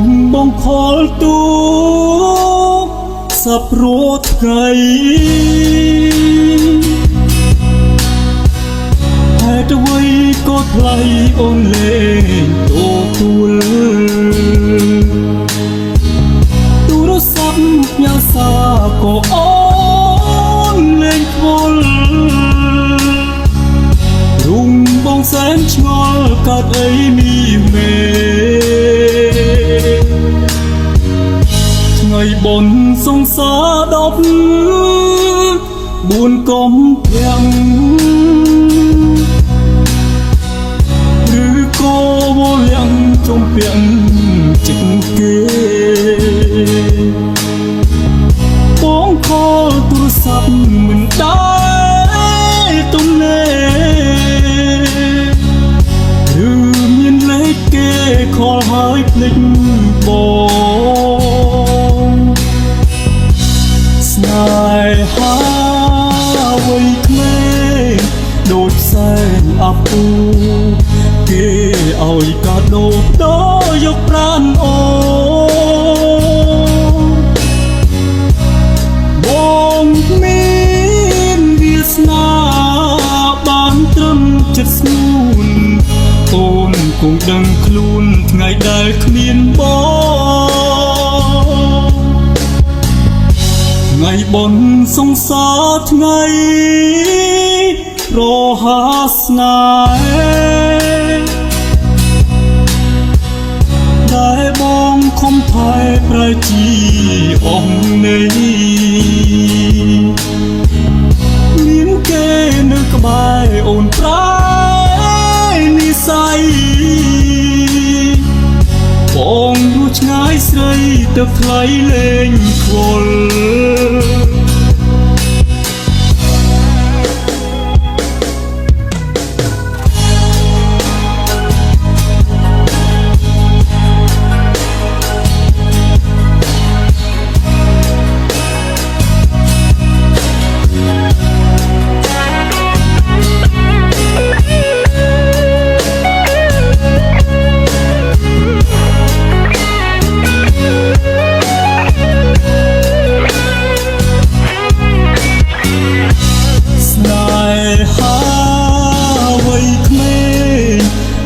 ងបងខលទូសាប់រត់ថ្ងៃហេតុអ្វីក៏ថ្លៃអូនលេងទទួលទូរស័ព្ទញ៉ាំសាក៏អូនលេងខ្វល់រុំបងសែនឆ្ងល់កើតអីមានមេថ្ងៃបុណ្យសង្សារ14 កុម្ភៈឬក៏វលាំងចំពាក់ចិត្តគេបងខលទូរស័ព្ទមិនដែរទំនេរឬមានលេខគេខលហើយភ្លេចបងស្នេហាវ័យក្មេងដូចសែនអាពូគេឲ្យកាដូដល់យកប្រាណអូបងមានវាសនាបានត្រឹមចិត្តស្នួនអូនគង់ដឹងខ្លួនថ្ងៃដែលគ្មានបងថ្ងៃបុណ្យសង្សារថ្ងៃប្រហាស្នេហ៍ដែលបងខំថែប្រជីអស់នេះមានគេនៅក្បែរអូនប្រែនិស័យបងយូរឆ្ងាយស្រីទៅថ្លៃលេងខ្វល់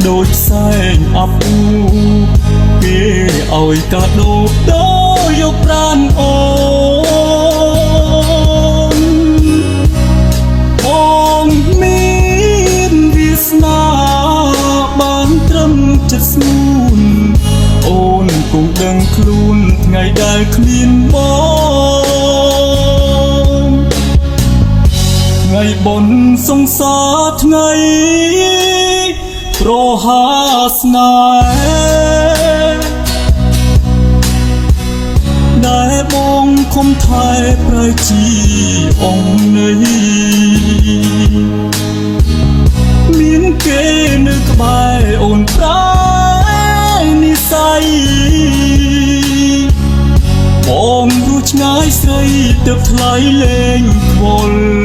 ដូចសែងអាពូគេឲ្យកាដូដល់យកប្រាណអូនបងមានវាសនាបានត្រឹមចិត្តស្នួនអូនគង់ដឹងខ្លួនថ្ងៃដែលគ្មានបងថ្ងៃបុណ្យសង្សារថ្ងៃប្រហាស្នេហ៍ដែលបងខំថែប្រជីអង្គនេះមានគេនៅក្បែរអូនប្រែនិស័យបងយូរឆ្ងាយស្រីទៅថ្លៃលេងខ្វល់